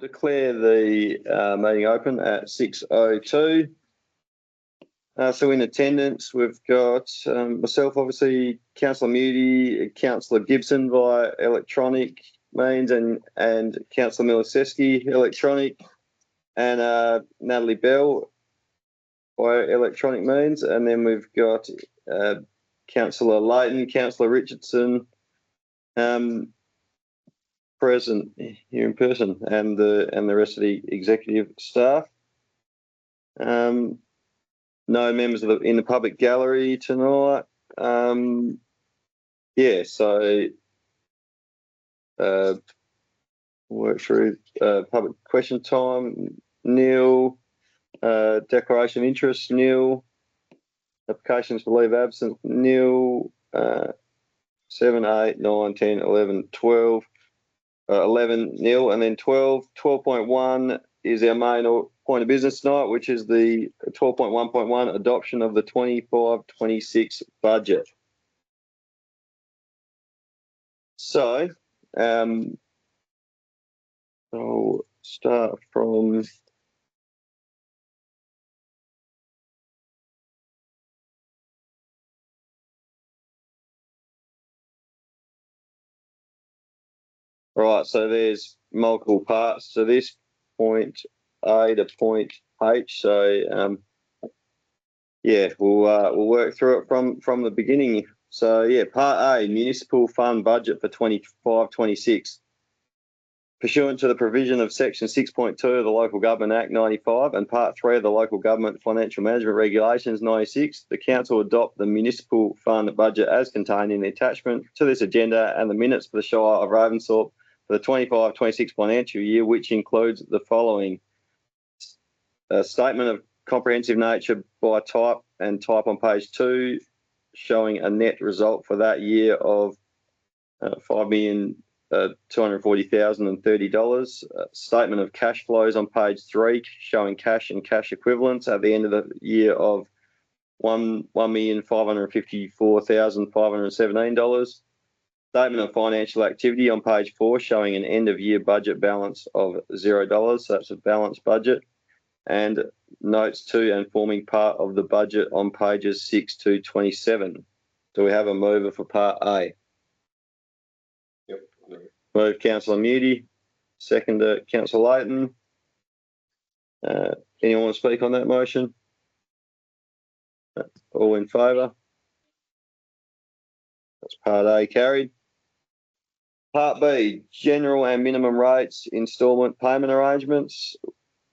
Declare the meeting open at 6:02. So in attendance, we've got myself, obviously, Councillor Moody, Councillor Gibson via electronic means, and Councillor Miliceski electronic, and Natalie Bell via electronic means, and then we've got Councillor Layton, Councillor Richardson, present here in person, and the rest of the executive staff. No members in the public gallery tonight. Yeah, so work through public question time. Nil. Declaration of interest. Nil. Applications for leave of absence. Nil. 7, 8, 9, 10, 11, 12. 11 nil, and then 12.1 is our main point of business tonight, which is the 12.1.1 adoption of the 25-26 budget. So I'll start from right, so there's multiple parts to this, point A to point H. So yeah, we'll work through it from the beginning. So yeah, Part A, Municipal Fund Budget for 25-26. Pursuant to the provision of Section 6.2 of the Local Government Act 95 and Part 3 of the Local Government Financial Management Regulations 96, the Council adopt the Municipal Fund Budget as contained in the attachment to this agenda and the minutes for the Shire of Ravensthorpe for the 25-26 financial year, which includes the following. A statement of comprehensive nature by type and type on page 2, showing a net result for that year of $5,240,030. Statement of cash flows on page 3, showing cash and cash equivalents at the end of the year of $1,554,517. Statement of financial activity on page 4, showing an end of year budget balance of $0. So that's a balanced budget. And notes to and forming part of the budget on pages 6 to 27. Do we have a mover for Part A? Yep. Move Councillor Moody. Second, Councillor Layton. Anyone want to speak on that motion? All in favour? That's Part A carried. Part B, General and Minimum Rates Instalment Payment Arrangements.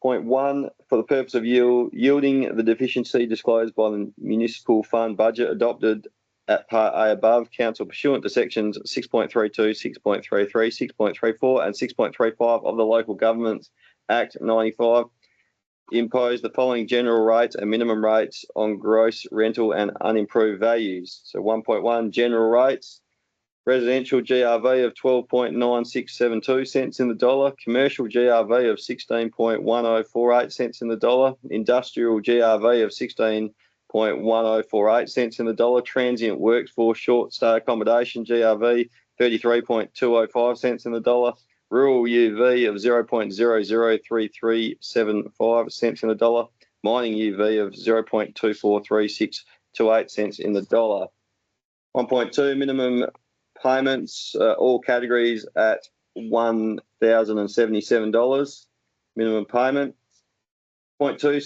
Point 1, for the purpose of yielding the deficiency disclosed by the Municipal Fund Budget adopted at Part A above, Council, pursuant to sections 6.32, 6.33, 6.34 and 6.35 of the Local Governments Act 95, impose the following general rates and minimum rates on gross rental and unimproved values. So 1.1, general rates. Residential GRV of 12.9672 cents in the dollar, commercial GRV of 16.1048 cents in the dollar, industrial GRV of 16.1048 cents in the dollar, transient workforce short stay accommodation GRV 33.205 cents in the dollar, rural UV of 0.003375 cents in the dollar, mining UV of 0.243628 cents in the dollar. 1.2, minimum payments, all categories at $1,077 minimum payment. Point 2,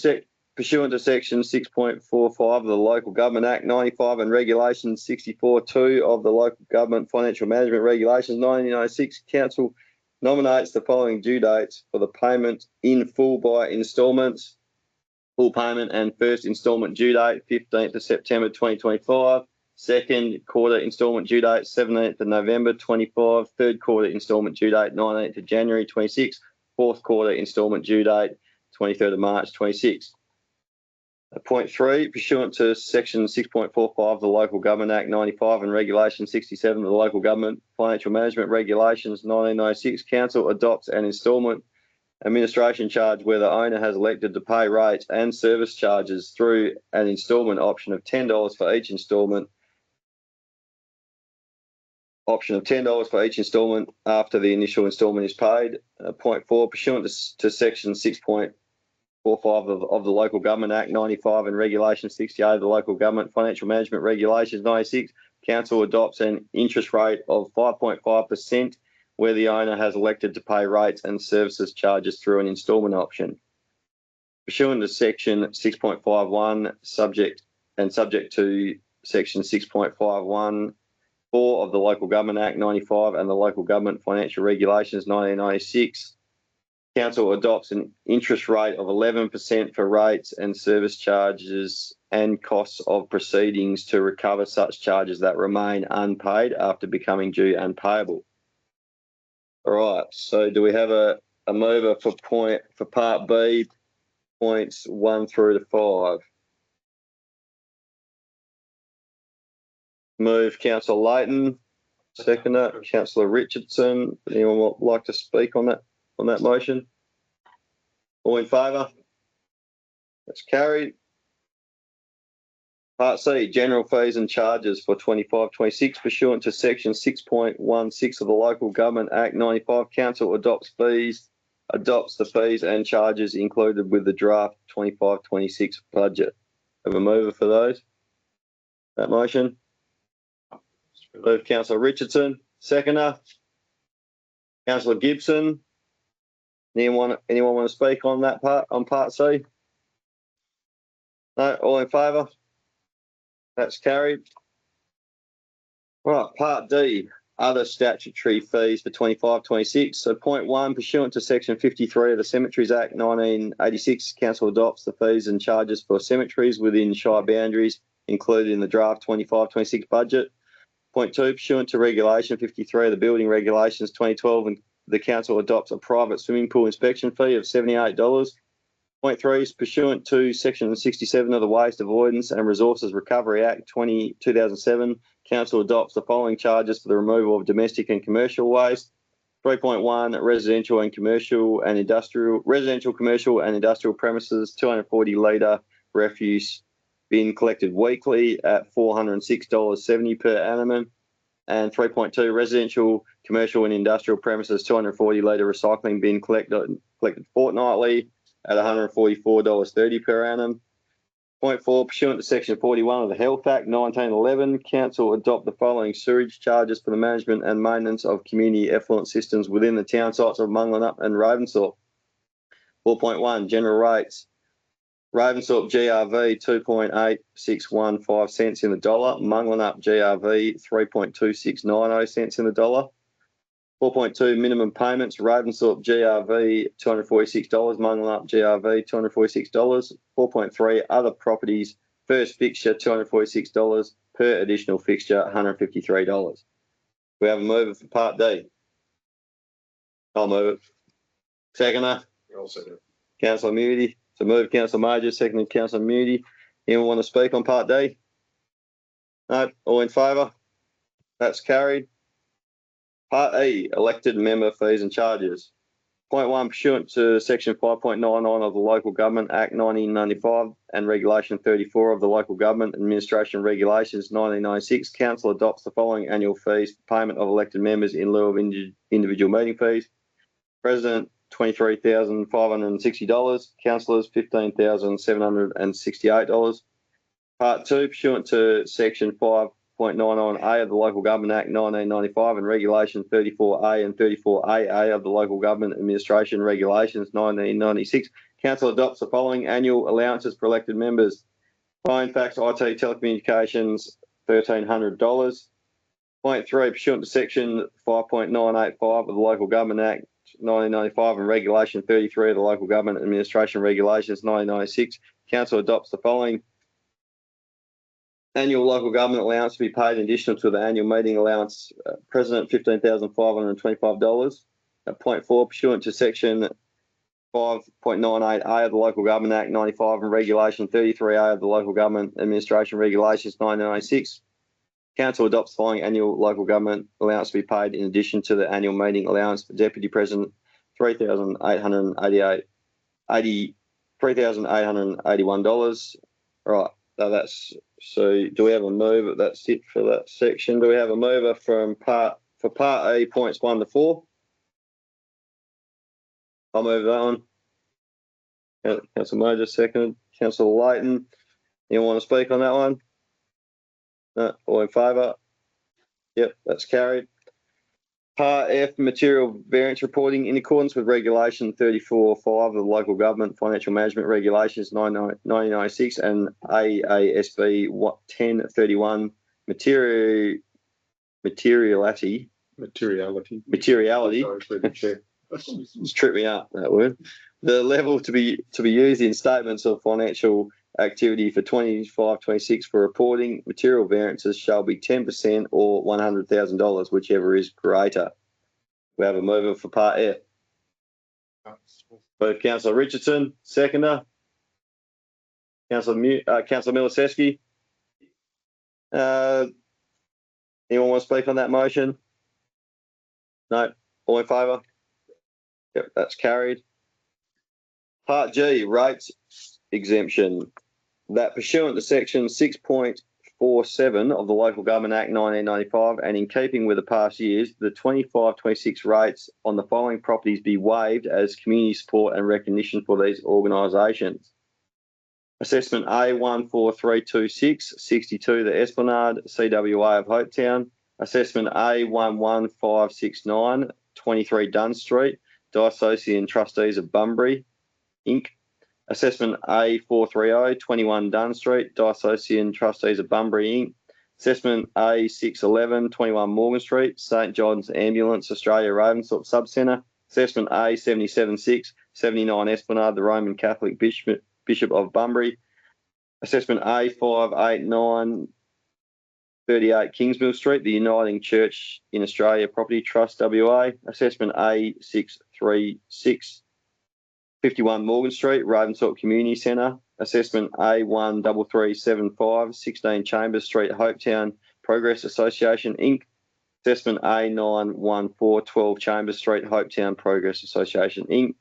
pursuant to section 6.45 of the Local Government Act 95 and Regulation 64.2 of the Local Government Financial Management Regulations 1996, Council nominates the following due dates for the payment in full by instalments. Full payment and first instalment due date 15th of September 2025. Second quarter instalment due date 17th of November 25, third quarter instalment due date 19th of January 26, fourth quarter instalment due date 23rd of March 26. Point 3, pursuant to section 6.45 of the Local Government Act 95 and Regulation 67 of the Local Government Financial Management Regulations 1996, Council adopts an instalment administration charge where the owner has elected to pay rates and service charges through an instalment option of $10 for each instalment option of $10 for each instalment after the initial instalment is paid. Point 4, pursuant to section 6.45 of the Local Government Act 95 and Regulation 68 of the Local Government Financial Management Regulations 96, Council adopts an interest rate of 5.5% where the owner has elected to pay rates and services charges through an instalment option. Pursuant to section 6.51, subject to section 6.51 4 of the Local Government Act 95 and the Local Government Financial Regulations 1996, Council adopts an interest rate of 11% for rates and service charges and costs of proceedings to recover such charges that remain unpaid after becoming due and payable. All right, so do we have a mover for Part B, points 1 through to 5? Move Councillor Layton. Seconder, Councillor Richardson. Anyone would like to speak on that motion? All in favour? That's carried. Part C, general fees and charges for 25-26 pursuant to section 6.16 of the Local Government Act 95. Council adopts the fees and charges included with the draft 25-26 budget. Have a mover for those? That motion? Move Councillor Richardson. Seconder, Councillor Gibson. Anyone want to speak on that part, on Part C? No, all in favour? That's carried. Right, Part D, other statutory fees for 25-26. So point 1, pursuant to section 53 of the Cemeteries Act 1986, Council adopts the fees and charges for cemeteries within shire boundaries included in the draft 25-26 budget. Point 2, pursuant to Regulation 53 of the Building Regulations 2012, and the Council adopts a private swimming pool inspection fee of $78. Point 3 is pursuant to Section 67 of the Waste Avoidance and Resources Recovery Act 2007, Council adopts the following charges for the removal of domestic and commercial waste. 3.1, residential, commercial and industrial premises, 240 litre refuse bin collected weekly at $406.70 per annum. And 3.2, residential, commercial and industrial premises, 240 litre recycling bin collected fortnightly at $144.30 per annum. Point 4, pursuant to section 41 of the Health Act 1911, Council adopt the following sewerage charges for the management and maintenance of community effluent systems within the town sites of Munglenup and Ravensthorpe. 4.1, general rates. Ravensthorpe GRV 2.8615 cents in the dollar. Munglenup GRV 3.2690 cents in the dollar. 4.2, minimum payments. Ravensthorpe GRV $246. Munglenup GRV $246. 4.3, other properties. First fixture $246 per additional fixture $153. We have a mover for Part D. I'll move it. Seconder. I'll second it. Councillor Mudie. So move Councillor Major, seconded Councillor Mudie. Anyone want to speak on Part D? No, all in favour? That's carried. Part E, elected member fees and charges. Point 1, pursuant to section 5.99 of the Local Government Act 1995 and Regulation 34 of the Local Government Administration Regulations 1996, Council adopts the following annual fees for payment of elected members in lieu of individual meeting fees. President, $23,560. Councillors, $15,768. Part 2, pursuant to section 5.99A of the Local Government Act 1995 and Regulation 34A and 34AA of the Local Government Administration Regulations 1996, Council adopts the following annual allowances for elected members. Phone, fax, IT, telecommunications, $1,300. Point 3, pursuant to section 5.985 of the Local Government Act 1995 and Regulation 33 of the Local Government Administration Regulations 1996, Council adopts the following annual local government allowance to be paid in addition to the annual meeting allowance. President, $15,525. Point 4, pursuant to section 5.98A of the Local Government Act 95 and Regulation 33A of the Local Government Administration Regulations 1996, Council adopts the following annual local government allowance to be paid in addition to the annual meeting allowance for Deputy President, $3,881. Right. No, that's so. Do we have a mover? That's it for that section. Do we have a mover for part A points 1 to 4? I'll move that one. Councillor Moser, seconded. Councillor Layton, you want to speak on that one? No, all in favour? Yep, that's carried. Part F, material variance reporting in accordance with Regulation 34.5 of the Local Government Financial Management Regulations 1996 and AASB 1031 materiality. Sorry, through the chair. It's tripped me up, that word. The level to be used in statements of financial activity for 25-26 for reporting material variances shall be 10% or $100,000, whichever is greater. We have a mover for part F. Both Councillor Richardson, seconder. Councillor Milasevsky. Anyone want to speak on that motion? No. All in favour? Yep, that's carried. Part G, rates exemption. That pursuant to section 6.47 of the Local Government Act 1995 and in keeping with the past years, the 25-26 rates on the following properties be waived as community support and recognition for these organisations. Assessment A14326, 62 the Esplanade, CWA of Hopetown. Assessment A11569, 23 Dunn Street, Dissocian Trustees of Bunbury, Inc. Assessment A430, 21 Dunn Street, Dissocian Trustees of Bunbury, Inc. Assessment A611, 21 Morgan Street, St John's Ambulance Australia Ravensthorpe Subcentre. Assessment A776, 79 Esplanade, the Roman Catholic Bishop of Bunbury. Assessment A589, 38 Kingsmill Street, the Uniting Church in Australia Property Trust WA. Assessment A636, 51 Morgan Street, Ravensthorpe Community Centre. Assessment A13375, 16 Chambers Street, Hopetown Progress Association Inc. Assessment A914, 12 Chambers Street, Hopetown Progress Association Inc.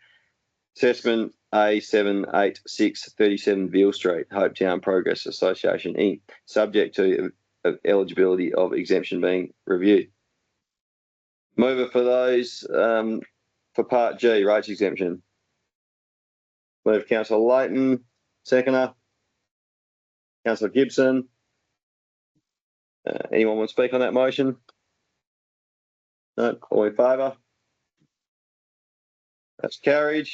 Assessment A786, 37 Veal Street, Hopetown Progress Association Inc. Subject to eligibility of exemption being reviewed. Mover for those for Part G, rates exemption. Move Councillor Layton, seconder. Councillor Gibson. Anyone want to speak on that motion? No, all in favour? That's carried.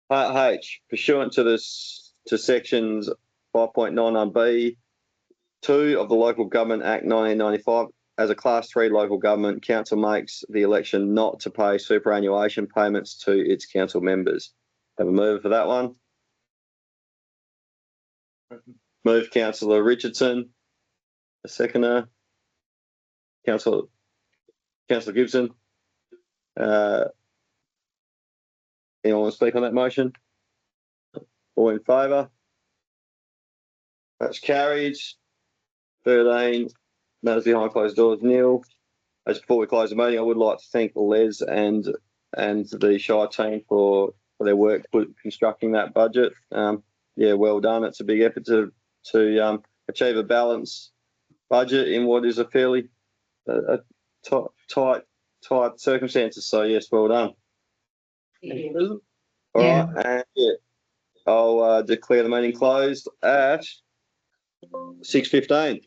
Part H, pursuant to sections 5.99B 2 of the Local Government Act 1995, as a Class 3 local government, council makes the election not to pay superannuation payments to its council members. Have a mover for that one. Move Councillor Richardson. A seconder. Councillor Gibson. Anyone want to speak on that motion? All in favour? That's carried. 13. Matters behind closed doors, nil. As before we close the meeting, I would like to thank Les and the Shire team for their work constructing that budget. Yeah, well done. It's a big effort to achieve a balanced budget in what is a fairly tight circumstances. So yes, well done. All right, and yeah, I'll declare the meeting closed at 6:15.